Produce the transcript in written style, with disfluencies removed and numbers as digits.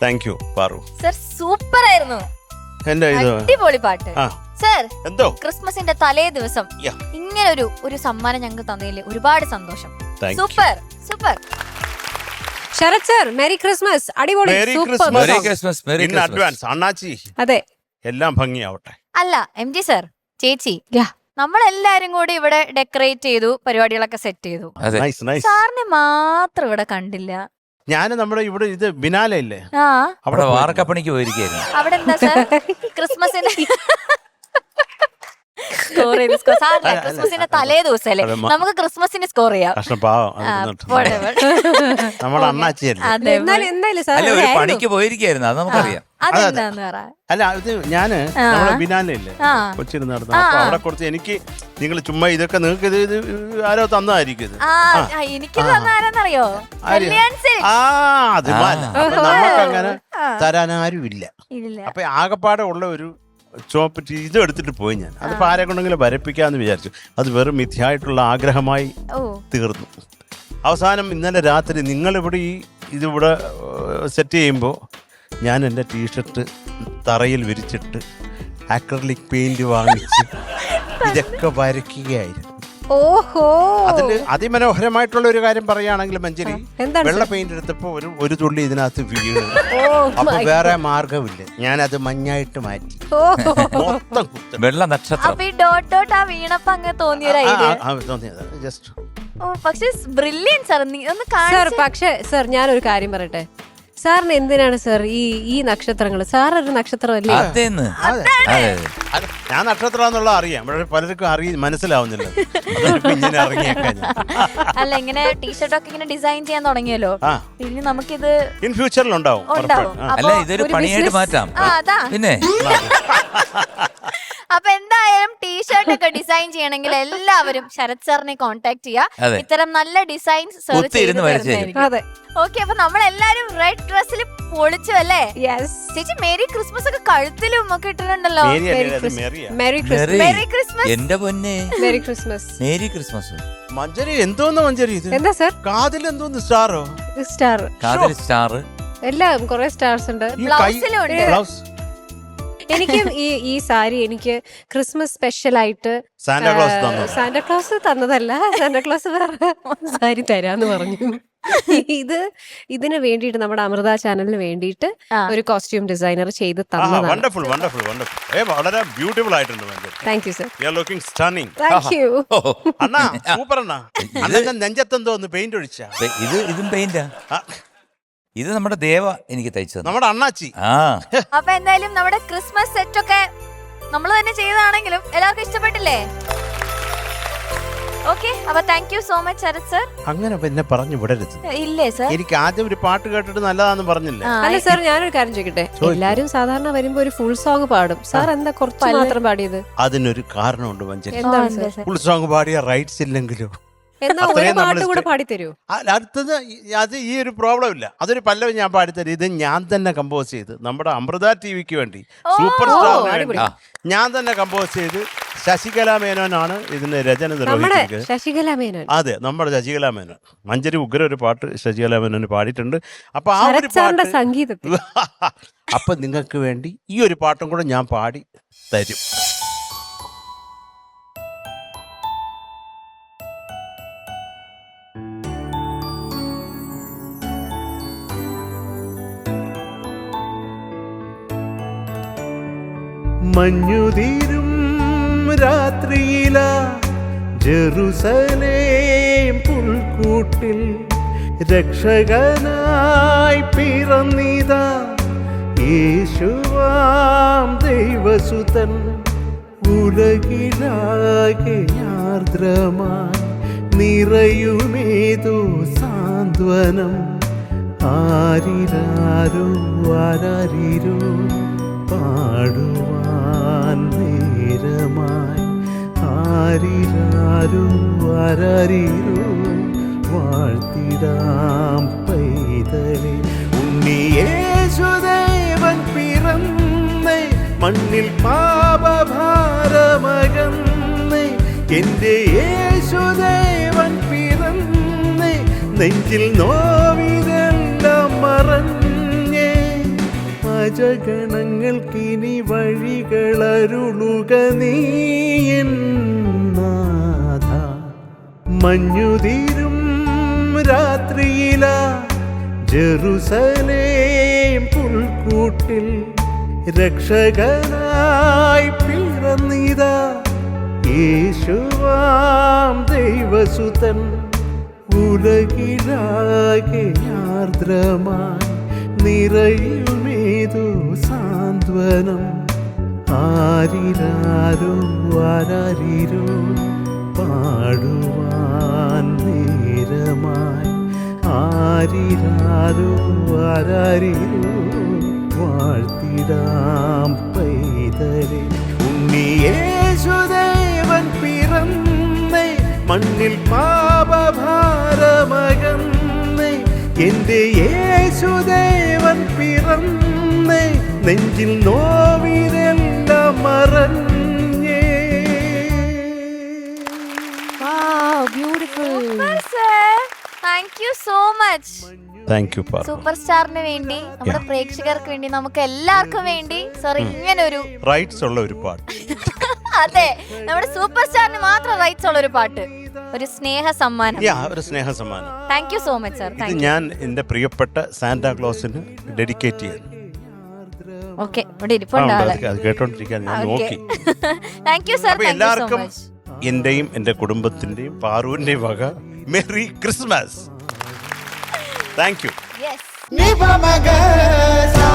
Thank you Paru. Sir super ആയിരുന്നു, എന്റെ ഇത് അടിപൊളി പാട്ട്. സർ എന്തോ ക്രിസ്മസിന്റെ തലേ ദിവസം ഇങ്ങനെ ഒരു സമ്മാനം ഞങ്ങൾക്ക് തന്നതിൽ ഒരുപാട് സന്തോഷം. Super super. Sarath sir merry Christmas. അടിപൊളി. അഡ്വാൻസ് അണ്ണാച്ചി. അതെ, എല്ലാം ഭംഗിയാവട്ടെ. അല്ല എം ജി സർ, ചേച്ചി, നമ്മളെല്ലാരും കൂടി ഇവിടെ ഡെക്കറേറ്റ് ചെയ്തു, പരിപാടികളൊക്കെ സെറ്റ് ചെയ്തു. സാറിനെ മാത്രം ഇവിടെ കണ്ടില്ല. ഞാൻ നമ്മുടെ ഇവിടെ ഇത് ബിനാലെ ഇല്ലേ, അവിടെ വാർക്കപ്പണിക്ക് പോയിരിക്കുന്നു. അവിടെ എന്താ സാർ ക്രിസ്മസിന് സ്കോർ ചെയ്ത് ക്രിസ്മസിന്റെ തലേ ദിവസല്ലേ നമുക്ക് ക്രിസ്മസിന് സ്കോർ ചെയ്യാം. നമ്മുടെ അണ്ണാച്ചിയല്ലേ. അല്ല, ഒരു പണിക്ക് പോയിരിക്കായിരുന്നു, അത് നമുക്കറിയാം. അല്ല, ഇത് ഞാന് നമ്മുടെ ബിനാലയില്ലേ കൊച്ചിയിൽ നടന്നു. അപ്പൊ അവിടെ കുറച്ച് എനിക്ക് നിങ്ങൾ ചുമ്മാ ഇതൊക്കെ നിങ്ങൾക്ക് ഇത് ആരോ തന്നതായിരിക്കും. ഇത് എനിക്ക് തന്നാരെന്നറിയോ, അത് നമുക്ക് അങ്ങനെ തരാൻ ആരും ഇല്ല. അപ്പൊ ആകപ്പാടെ ഉള്ള ഒരു ചോപ്പ് ഇത് എടുത്തിട്ട് പോയി ഞാൻ. അതിപ്പോ ആരെ കൊണ്ടെങ്കിലും വരപ്പിക്കാന്ന് വിചാരിച്ചു. അത് വെറും മിഥ്യായിട്ടുള്ള ആഗ്രഹമായി തീർന്നു. അവസാനം ഇന്നലെ രാത്രി നിങ്ങളിവിടെ ഇതിവിടെ സെറ്റ് ചെയ്യുമ്പോൾ ഞാൻ എൻ്റെ ടീഷർട്ട് തറയിൽ വിരിച്ചിട്ട് അക്രലിക് പെയിന്റ് വാങ്ങിച്ച് ഇതൊക്കെ വരയ്ക്കുകയായിരുന്നു. ഓഹോ, അതില് അതിമനോഹരമായിട്ടുള്ള ഒരു കാര്യം പറയുകയാണെങ്കിൽ മഞ്ജരി, വെള്ള പെയിന്റ് എടുത്തപ്പോ ഒരു തുള്ളി ഇതിനകത്ത് വീണ്. അപ്പൊ വേറെ മാർഗമില്ല, ഞാനത് മഞ്ഞായിട്ട് മാറ്റി. മൊത്തം വെള്ള നക്ഷത്രം വീണപ്പോ അങ്ങ് തോന്നിയത് ജസ്റ്റ്. പക്ഷെ ബ്രില്യൻ സാർ. പക്ഷെ സാർ ഞാനൊരു കാര്യം പറയട്ടെ, സാറിന് എന്തിനാണ് സാർ ഈ നക്ഷത്രങ്ങൾ? സാർ ഒരു നക്ഷത്രമല്ലേ? ഞാൻ നക്ഷത്രമെന്നുള്ള അറിയാം, പക്ഷെ പലർക്കും മനസ്സിലാവുന്നില്ല. അല്ല, ഇങ്ങനെ ടീഷർട്ടൊക്കെ ഇങ്ങനെ ഡിസൈൻ ചെയ്യാൻ തുടങ്ങിയല്ലോ, പിന്നെ നമുക്കിത് ഇൻ ഫ്യൂച്ചറിൽ ഉണ്ടാവും. അല്ല, ഇതൊരു പണിയായിട്ട് മാറ്റാം. പിന്നെ അപ്പൊ എന്തായാലും ടീഷർട്ട് ഒക്കെ ഡിസൈൻ ചെയ്യണമെങ്കിൽ എല്ലാവരും ശരത് സാറിനെ കോൺടാക്ട് ചെയ്യുക. ഇത്തരം നല്ല ഡിസൈൻസ് ഓക്കെ. അപ്പൊ നമ്മളെല്ലാരും റെഡ് ഡ്രസ്സിൽ പൊളിച്ചു അല്ലേ? ചേച്ചി മേരി ക്രിസ്മസ് ഒക്കെ കഴുത്തിലും ഒക്കെ ഇട്ടിട്ടുണ്ടല്ലോ. Mary Christmas. എന്റെ പൊന്നെ, merry Christmas. Merry Christmas. Manjari എന്തോന്ന് മഞ്ജരി ഇത്? എന്താ സാർ കാതിൽ എന്തോന്ന്? സ്റ്റാറോ? സ്റ്റാർ. കാതിൽ സ്റ്റാർ. എല്ലാം കുറെ സ്റ്റാർസ് ഉണ്ട്. എനിക്ക് ഈ സാരി എനിക്ക് ക്രിസ്മസ് സ്പെഷ്യൽ ആയിട്ട് സാന്റാക്ലോസ് തന്നതല്ല, സാന്റാക്ലോസ് വേറെ സാരി തരാന്ന് പറഞ്ഞു. ഇതിന് വേണ്ടിയിട്ട് നമ്മുടെ അമൃത ചാനലിന് വേണ്ടിയിട്ട് ഒരു കോസ്റ്റ്യൂം ഡിസൈനർ ചെയ്ത് തന്നതാണ്. വളരെ ബ്യൂട്ടിഫുൾ ആയിട്ടുണ്ട്. Thank you sir. You are looking stunning. Thank you Anna, super അണ്ണാ. അണ്ണന്റെ നെഞ്ചത്തെന്തോന്ന് പെയിന്റ് ഒഴിച്ചാ? ഇതും പെയിന്റാ. ഇത് നമ്മുടെ ദേവ എനിക്ക് തയ്ച്ചത്, നമ്മുടെ അണ്ണാച്ചി. അപ്പൊ എന്തായാലും നമ്മുടെ ക്രിസ്മസ് സെറ്റ് ഒക്കെ നമ്മൾ തന്നെ ചെയ്തതാണെങ്കിലും എല്ലാവർക്കും ഇഷ്ടപ്പെട്ടില്ലേ? ഓക്കെ, അപ്പൊ thank you so much Sarath sir. അങ്ങനെ പിന്നെ പറഞ്ഞു വിടരുത്. ഇല്ലേ സർ, എനിക്ക് ആദ്യം ഒരു പാട്ട് കേട്ടിട്ട് നല്ലതാന്ന് പറഞ്ഞില്ലേ? അല്ല സാർ, ഞാനൊരു കാര്യം ചോദിക്കട്ടെ, എല്ലാരും സാധാരണ വരുമ്പോ ഒരു ഫുൾ സോങ് പാടും, സാർ എന്താ കുറച്ച് മാത്രം പാടിയത്? അതിനൊരു കാരണമുണ്ട് മഞ്ജരി. എന്താണ്? ഫുൾ സോങ് പാടിയ റൈറ്റ്സ് ഇല്ലെങ്കിലോ? എന്നാ ഒരു പാട്ട് കൂടെ പാടിത്തരൂ. അടുത്തത് അത് ഈ ഒരു പ്രോബ്ലം ഇല്ല. അതൊരു പല്ലവി ഞാൻ പാടിത്തരും. ഇത് ഞാൻ തന്നെ കമ്പോസ് ചെയ്ത് നമ്മുടെ അമൃത ടിവിക്ക് വേണ്ടി, സൂപ്പർ സ്റ്റാറിന് വേണ്ടി ഞാൻ തന്നെ കമ്പോസ് ചെയ്ത് ശശികല മേനോനാണ് ഇതിന്റെ രചന നിർവഹിച്ചിരിക്കുന്നത്. ശശികല മേനോൻ. അതെ, നമ്മുടെ ശശികല മേനോൻ. മഞ്ജരി ഉഗ്ര ഒരു പാട്ട് ശശികല മേനോന് പാടിയിട്ടുണ്ട്. അപ്പൊ ആ ഒരു പാട്ട് സംഗീതത്തിൽ അപ്പൊ നിങ്ങൾക്ക് വേണ്ടി ഈ ഒരു പാട്ടും കൂടെ ഞാൻ പാടി തരും. മഞ്ഞുതീരും രാത്രിയില ജെറുസലേം പുൽക്കൂട്ടിൽ രക്ഷകനായി പിറന്നിതാ യേശുവാം ദൈവസുതൻ. ഉലകിലാകെ ആർദ്രമായി നിറയുമേതോ സാന്ത്വനം. ആരിരാരോ ആരാരിരോ പാടുവാൻ നേരമായി. ആരിരാരോ ആരാരിരോ വാഴ്ത്തിടാം പൈതലേ. ഉണ്ണിയേശുദേവൻ പിറന്നേ, മണ്ണിൽ പാപഭാരമകന്നേ. എന്റെ യേശുദേവൻ പിറന്നേ, നെഞ്ചിൽ നോവിതേ ഭജഗണങ്ങൾക്കിനി വഴികളരുളുക നീയെന്നാഥ. മഞ്ഞുതീരും രാത്രിയില ജെറുസലേം പുൽക്കൂട്ടിൽ രക്ഷകനായി പിറന്നിതാ യേശുവാം ദൈവസുതൻ. ഉലകിലാകെ ആർദ്രമായി നിറയുമേതു സാന്ത്വനം. ആരിരാരോ ആരാരിരോ പാടുവാൻ നേരമായി. ആരിരാരോ ആരാരിരോ വാഴ്ത്തിടാം പൈതലെ. ഉണ്ണിയേശുദേവൻ പിറന്നേ മണ്ണിൽ പാപഭാരമകന്നേ. എന്റെ യേശുദേവൻ പിറന്നേ നെഞ്ചിൽ നോവിനെല്ലാം മറഞ്ഞേ. Thank you so much. Thank you Parva. Super സ്റ്റാറിന് വേണ്ടി, നമ്മുടെ പ്രേക്ഷകർക്ക് വേണ്ടി, നമുക്ക് എല്ലാവർക്കും വേണ്ടി സർ ഇങ്ങനൊരു റൈറ്റ്സ് ഉള്ള ഒരു പാട്ട്. അതെ, നമ്മുടെ സൂപ്പർ സ്റ്റാറിന് മാത്രം റൈറ്റ്സ് ഉള്ള ഒരു പാട്ട്, ഒരു സ്നേഹ സമ്മാനം. ഒരു സ്നേഹ സമ്മാനം. Thank you so much sir. ഇത് ഞാൻ എന്റെ പ്രിയപ്പെട്ട സാന്റാക്ലോസിന് ഡെഡിക്കേറ്റ് ചെയ്യുന്നു. ഓക്കെ, ഇവിടെ ഇരിപ്പുണ്ട് ആള്. അത് കേട്ടോണ്ടിരിക്കാൻ ഞാൻ നോക്കി. Thank you sir. എല്ലാവർക്കും എന്റെയും എന്റെ കുടുംബത്തിന്റെയും പാറുവിന്റെയും വക merry Christmas. Thank you. Yes. നിപമഗ സാ